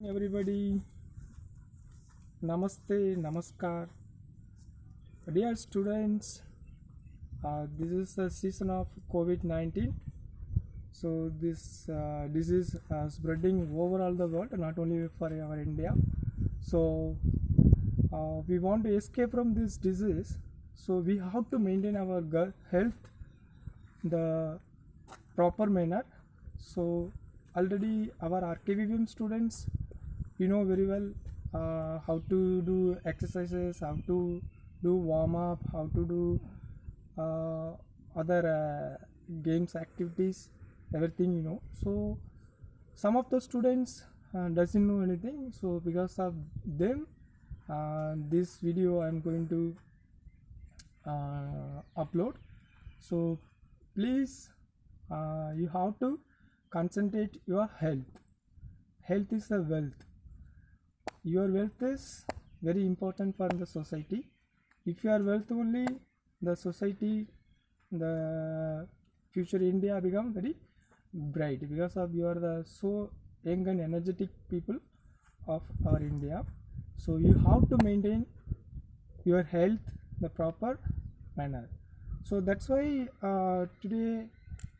Everybody, namaste, namaskar. Dear students, this is the season of COVID 19. So, this disease spreading over all the world, not only for our India. So, we want to escape from this disease. So, we have to maintain our health the proper manner. So, already our RKVM students, you know very well how to do exercises, how to do warm up, how to do other games activities, everything you know. So some of the students doesn't know anything, so because of them this video I'm going to upload. So please you have to concentrate your health is a wealth. Your wealth is very important for the society. If you are wealth only, the society, the future India become very bright because of you are the so young and energetic people of our India. So you have to maintain your health the proper manner. So that's why today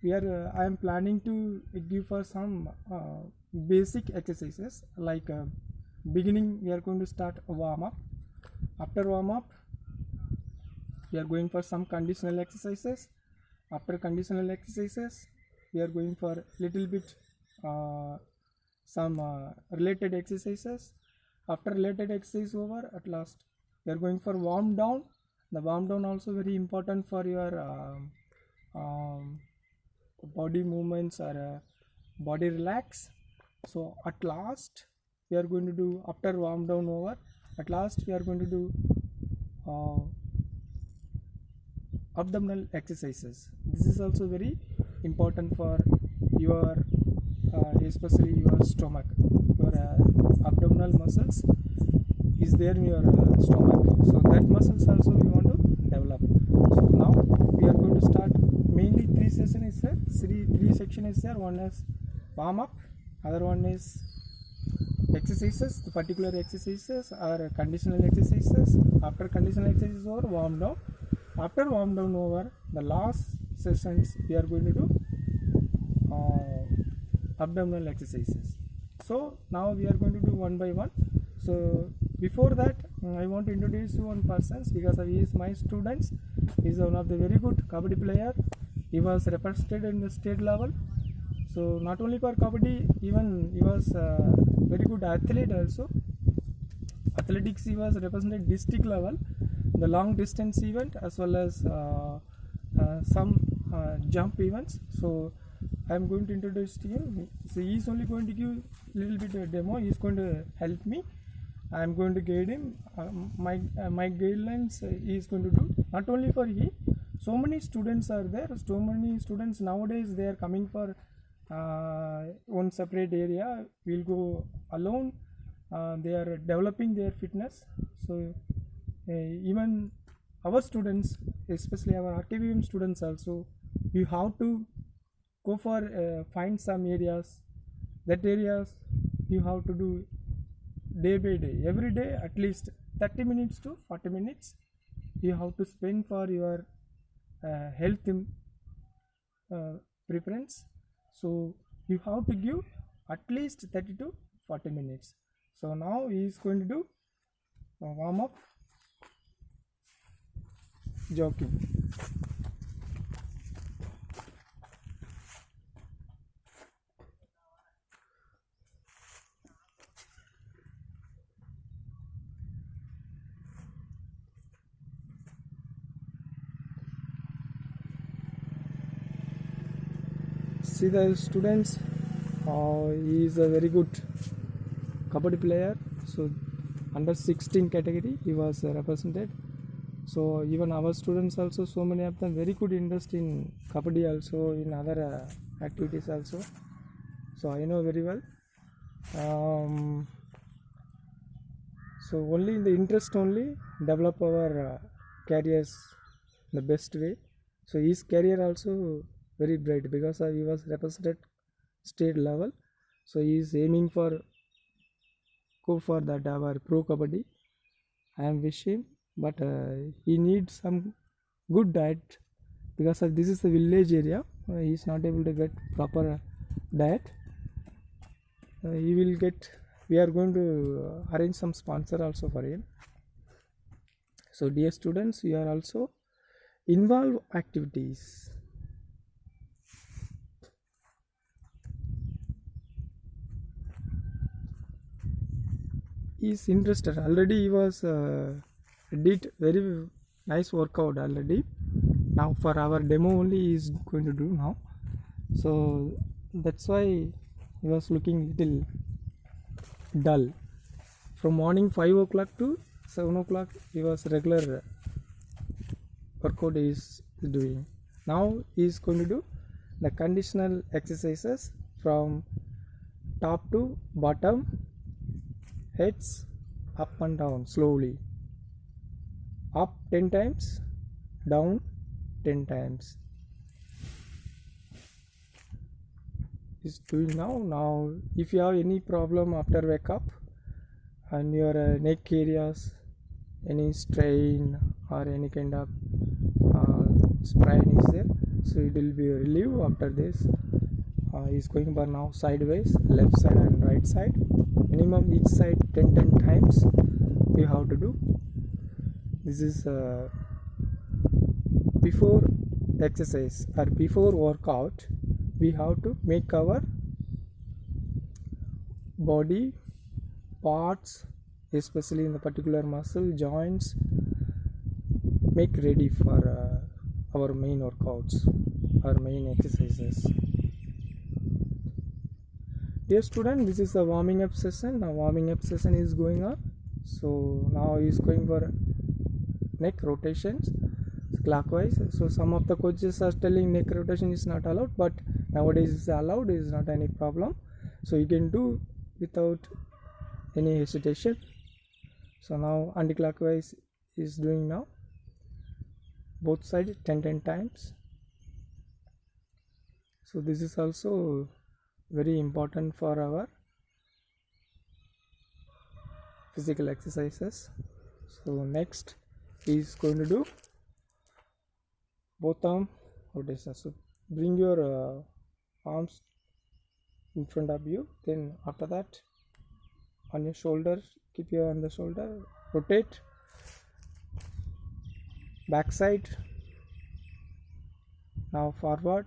we are I am planning to give for some basic exercises like beginning we are going to start a warm up. After warm up we are going for some conditional exercises. After conditional exercises we are going for little bit some related exercises. After related exercise over, at last we are going for warm down. The warm down also very important for your body movements or body relax. So at last we are going to do, after warm down over, at last we are going to do abdominal exercises. This is also very important for your especially your stomach. Your abdominal muscles is there in your stomach, so that muscles also we want to develop. So now we are going to start. Mainly three sessions is there, three section is there. One is warm up, other one is exercises. The particular exercises are conditional exercises. After conditional exercises over, warm down. After warm down over, the last sessions we are going to do abdominal exercises. So now we are going to do one by one. So before that I want to introduce you one person because he is my students. He is one of the very good kabaddi player. He was represented in the state level. So not only for kabaddi, even he was very good athlete also. Athletics he was represented district level, the long distance event as well as some jump events. So I am going to introduce to him. So he is only going to give little bit of demo. He is going to help me. I am going to guide him. My guidelines he is going to do. Not only for he, so many students are there. So many students nowadays they are coming for one separate area. We'll go alone. They are developing their fitness. So even our students, especially our RKVM students also, you have to go for find some areas. That areas you have to do day by day, every day at least 30 minutes to 40 minutes you have to spend for your health preference. So you have to give at least 30 to 40 minutes. So now he is going to do warm up jogging. See the students, he is a very good kabaddi player. So under 16 category he was represented. So even our students also, so many of them very good interest in kabaddi also, in other activities also. So I know very well. So only in the interest only develop our careers the best way. So his career also very bright because he was represented state level. So he is aiming for go for that our pro kabaddi. I am wishing, but he needs some good diet because of this is a village area. He is not able to get proper diet. He will get. We are going to arrange some sponsor also for him. So dear students, we are also involve activities. He is interested already. He was did very nice workout already. Now for our demo only he is going to do now, so that's why he was looking little dull. From morning 5 o'clock to 7 o'clock he was regular workout he is doing. Now he is going to do the conditional exercises from top to bottom, heads up and down slowly, up 10 times, down 10 times. Is doing now. If you have any problem after wake up and your neck areas, any strain or any kind of sprain is there, so it will be relieved after this. Is going for now sideways, left side and right side, minimum each side 10 times you have to do. This is before exercise or before workout. We have to make our body parts, especially in the particular muscle joints, make ready for our main workouts, our main exercises. Dear student, this is a warming up session. Now warming up session is going on. So now he is going for neck rotations clockwise. So some of the coaches are telling neck rotation is not allowed, but nowadays it's allowed. It is not any problem. So you can do without any hesitation. So now anti-clockwise is doing now. Both sides 10 times. So this is also very important for our physical exercises. So next is going to do both arm rotation. So bring your arms in front of you, then after that on your shoulder, keep your on the shoulder, rotate back side, now forward,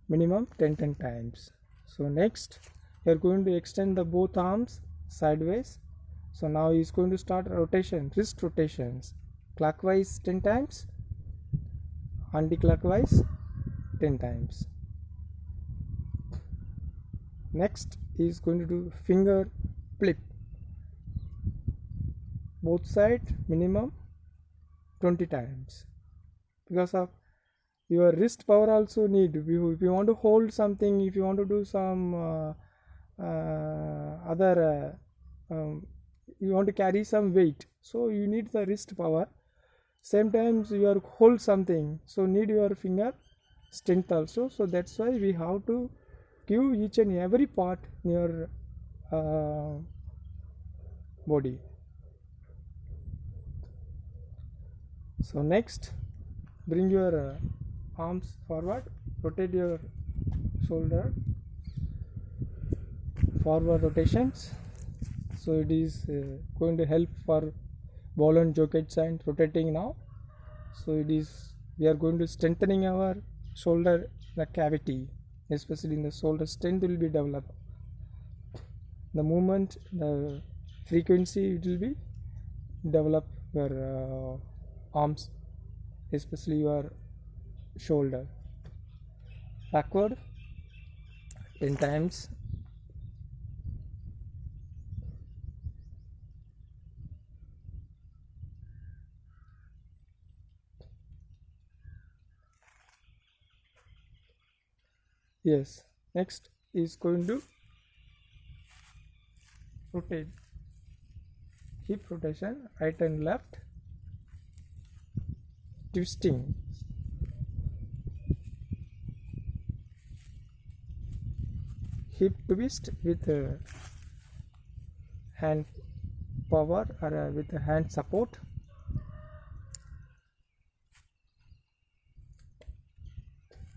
minimum 10 times. So next you are going to extend the both arms sideways. So now he is going to start rotation, wrist rotations, clockwise 10 times, anti-clockwise 10 times. Next he is going to do finger flip, both side minimum 20 times, because of your wrist power also need. If you want to hold something, if you want to do some other you want to carry some weight, so you need the wrist power. Same times you are hold something, so need your finger strength also. So that's why we have to give each and every part in your body. So next, bring your arms forward, rotate your shoulder, forward rotations. So it is going to help for ball and jockets and rotating now. So it is, we are going to strengthening our shoulder, the cavity, especially in the shoulder strength will be developed. The movement, the frequency, it will be develop your arms, especially your shoulder. Backward 10 times. Yes, next is going to rotate, hip rotation, right and left, twisting. hip twist with hand power or with hand support.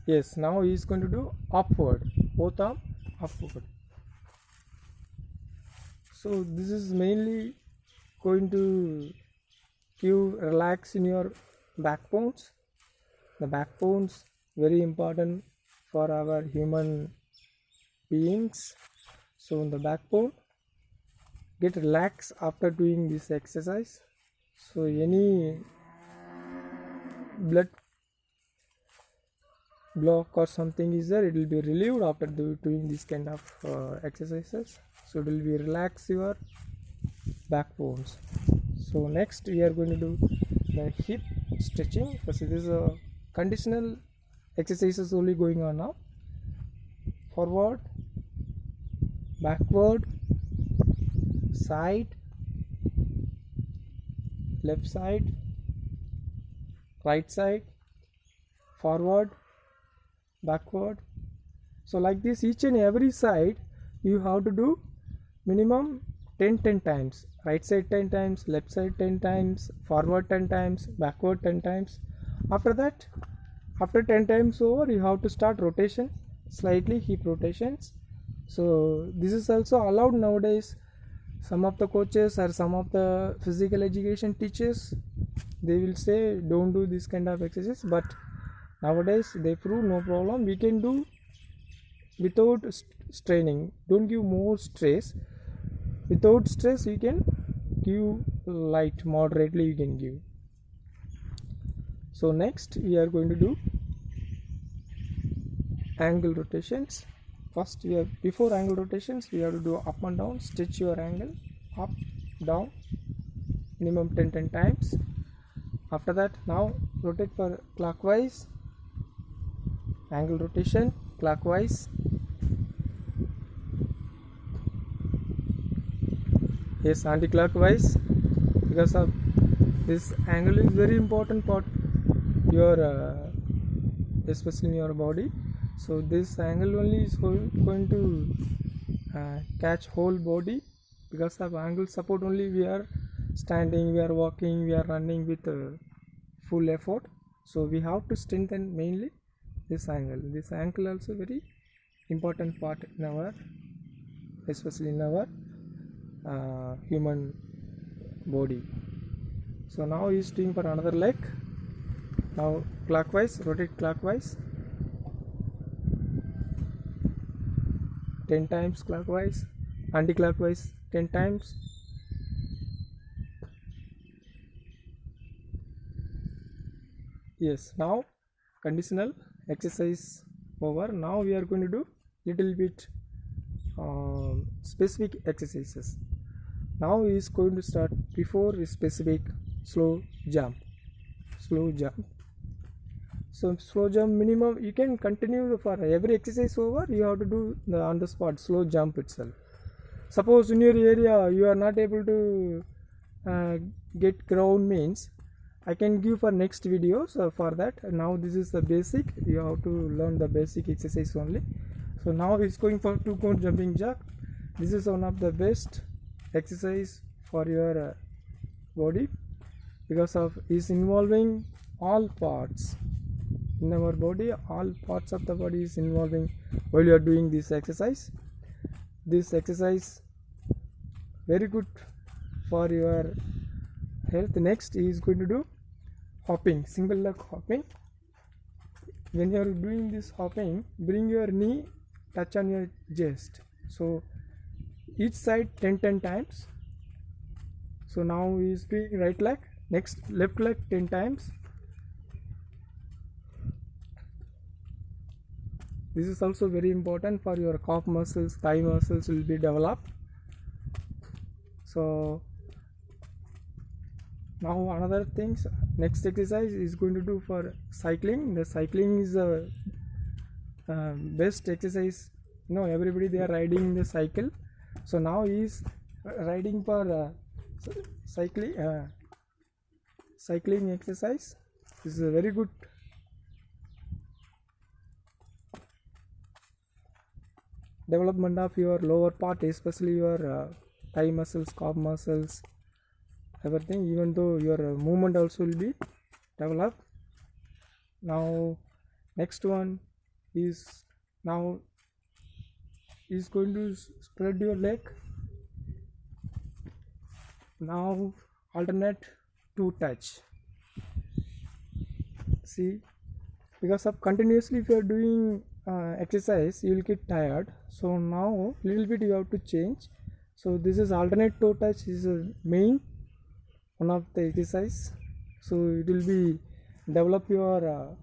Yes, now he is going to do upward, both arm upward. So this is mainly going to give relax in your backbones. The backbones very important for our human beings. So in the backbone, get relaxed after doing this exercise. So any blood block or something is there, it will be relieved after doing this kind of exercises. So it will be relax your backbones. So next we are going to do the hip stretching. First, this is a conditional exercises only going on now. Forward, backward, side, left side, right side, forward, backward. So like this, each and every side you have to do minimum 10 times. Right side 10 times, left side 10 times, forward 10 times, backward 10 times. After that, after 10 times over, you have to start rotation, slightly hip rotations. So this is also allowed nowadays. Some of the coaches or some of the physical education teachers, they will say don't do this kind of exercise, but nowadays they prove no problem, we can do without straining. Don't give more stress. Without stress you can give light, moderately you can give. So next we are going to do angle rotations. First we have, before angle rotations, we have to do up and down. Stretch your angle, up, down, minimum 10 times. After that, now rotate for clockwise, angle rotation clockwise. Yes, anti-clockwise, because of this angle is very important part your especially in your body. So this angle only is going to catch whole body. Because of angle support only we are standing, we are walking, we are running with full effort. So we have to strengthen mainly this angle. This angle also very important part in our, especially in our human body. So now he is doing for another leg. Now clockwise, rotate clockwise 10 times, clockwise, anti-clockwise 10 times. Yes, now conditional exercise over. Now we are going to do little bit specific exercises. Now he is going to start before specific slow jump. So slow jump minimum you can continue for every exercise over, you have to do on the spot slow jump itself. Suppose in your area you are not able to get ground, means I can give for next videos for that. Now this is the basic, you have to learn the basic exercise only. So now it's going for 2 count jumping jack. This is one of the best exercise for your body, because of is involving all parts in our body. All parts of the body is involving while you are doing this exercise. This exercise very good for your health. Next he is going to do hopping, single leg hopping. When you are doing this hopping, bring your knee touch on your chest. So each side 10 times. So now he is doing right leg. Next left leg 10 times. This is also very important for your calf muscles, thigh muscles will be developed. So now another things, next exercise is going to do for cycling. The cycling is the best exercise. You know, everybody they are riding the cycle. So now he is riding for cycling exercise. This is a very good. development of your lower part, especially your thigh muscles, calf muscles, everything, even though your movement also will be developed. Now next one is, now is going to spread your leg. Now alternate to touch. See, because of continuously if you are doing exercise, you will get tired. So now little bit you have to change. So this is alternate toe touch, is a main one of the exercise. So it will be develop your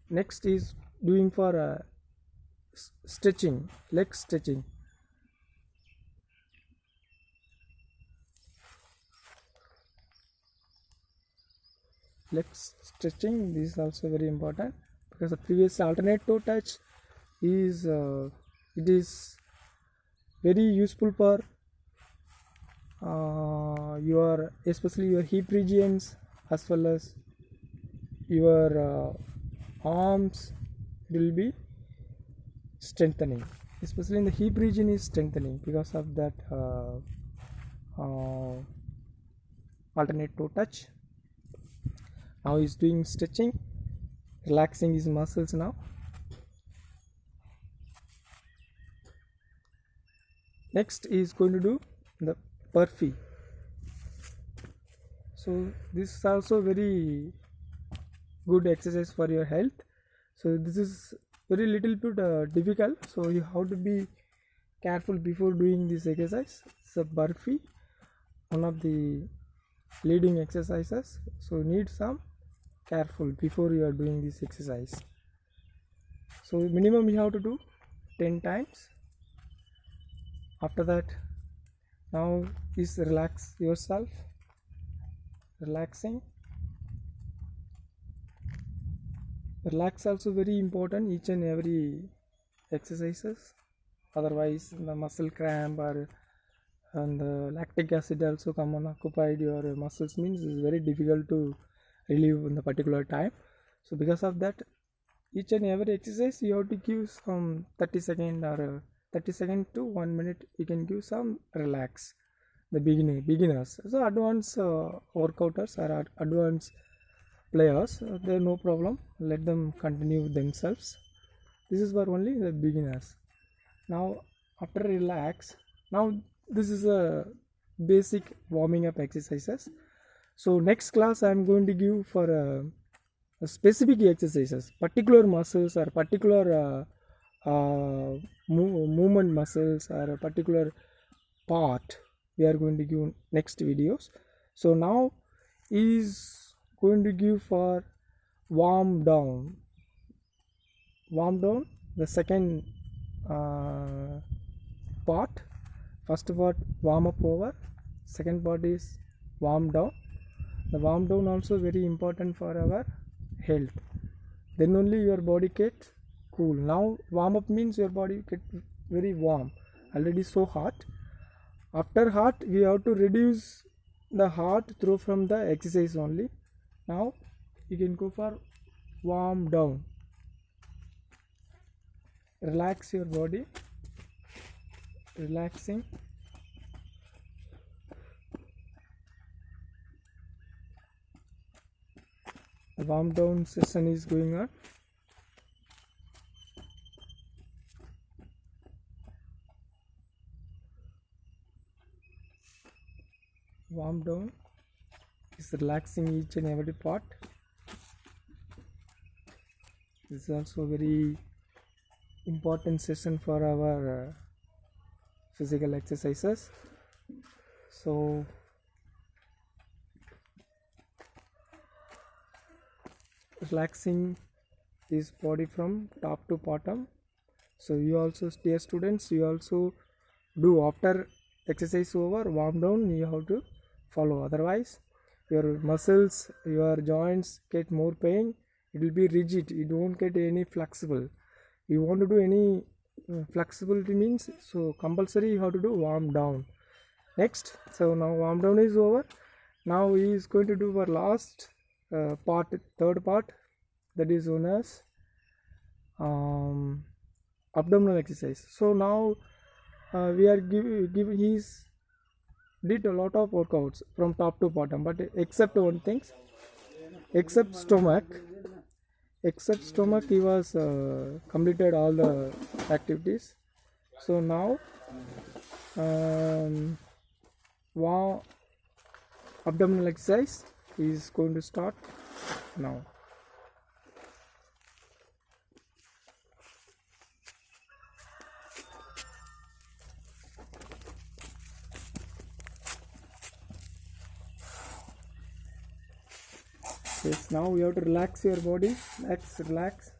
next is doing for stretching, leg stretching. Leg stretching, this is also very important, because the previous alternate toe touch is it is very useful for your, especially your hip regions, as well as your arms. It will be strengthening, especially in the hip region is strengthening because of that alternate toe touch. Now he's doing stretching, relaxing his muscles. Now next is going to do the burpee. So this is also very good exercise for your health. So this is very little bit difficult, so you have to be careful before doing this exercise. So burpee, one of the leading exercises, so need some careful before you are doing this exercise. So minimum you have to do 10 times. After that, now is relax yourself, relaxing. Relax also very important, each and every exercises, otherwise the muscle cramp or and the lactic acid also come on occupied your muscles, means it's very difficult to relieve in the particular time. So because of that, each and every exercise you have to give some 30 second or 30 second to 1 minute, you can give some relax. The beginners, so advanced workouters or advanced players, there no problem, let them continue themselves. This is for only the beginners. Now after relax, now this is a basic warming up exercises. So next class I am going to give for a specific exercises, particular muscles or particular movement muscles or a particular part we are going to give next videos. So now is going to give for warm down. The second part. First part warm up over, second part is warm down. The warm down also very important for our health, then only your body get cool. Now warm up means your body get very warm, already so hot. After hot we have to reduce the hot through from the exercise only. Now you can go for warm down. Relax your body, relaxing. The warm down session is going on. Warm down is relaxing each and every part. This is also very important session for our physical exercises. So relaxing his body from top to bottom. So you also, dear students, you also do after exercise over, warm down you have to follow, otherwise your muscles, your joints get more pain, it will be rigid, you don't get any flexible. You want to do any flexibility means, so compulsory you have to do warm down. Next, so now warm down is over. Now he is going to do our last part, third part, that is known as abdominal exercise. So now we are he's did a lot of workouts from top to bottom, but except one thing, except stomach he was completed all the activities. So now wow, abdominal exercise is going to start now. Yes, now you have to relax your body. Relax.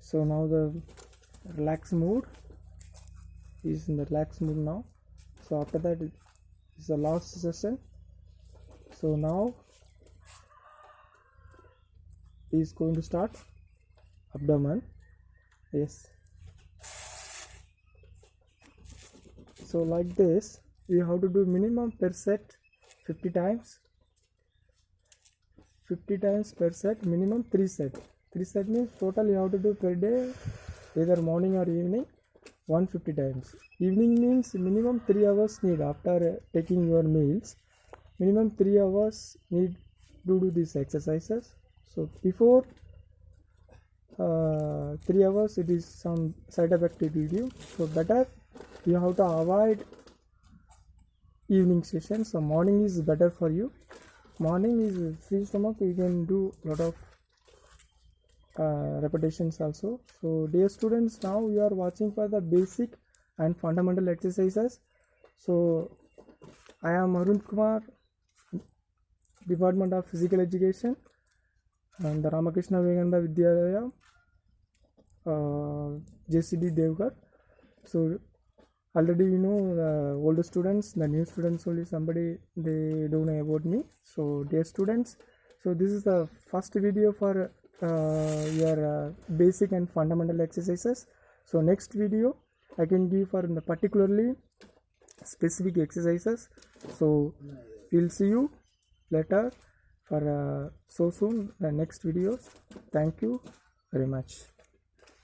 So now the relax mood is in the relax mood now. So after that is the last session. So now is going to start abdomen. Yes. So like this, you have to do minimum per set 50 times. 50 times per set, minimum 3 sets. 3 sets means total you have to do per day, either morning or evening, 150 times. Evening means minimum 3 hours need after taking your meals. Minimum 3 hours need to do these exercises. So before 3 hours it is some side effect it will give. So better you have to avoid evening session. So morning is better for you. Morning is free stomach, you can do a lot of repetitions also. So dear students, now you are watching for the basic and fundamental exercises. So I am Arun Kumar, Department of Physical Education and the Ramakrishna Vivekananda Vidyalaya, JCD Devgar. So already you know the older students, the new students only somebody they don't know about me. So dear students, so this is the first video for your basic and fundamental exercises. So next video I can give for the particularly specific exercises. So we'll see you later for so soon the next videos. Thank you very much.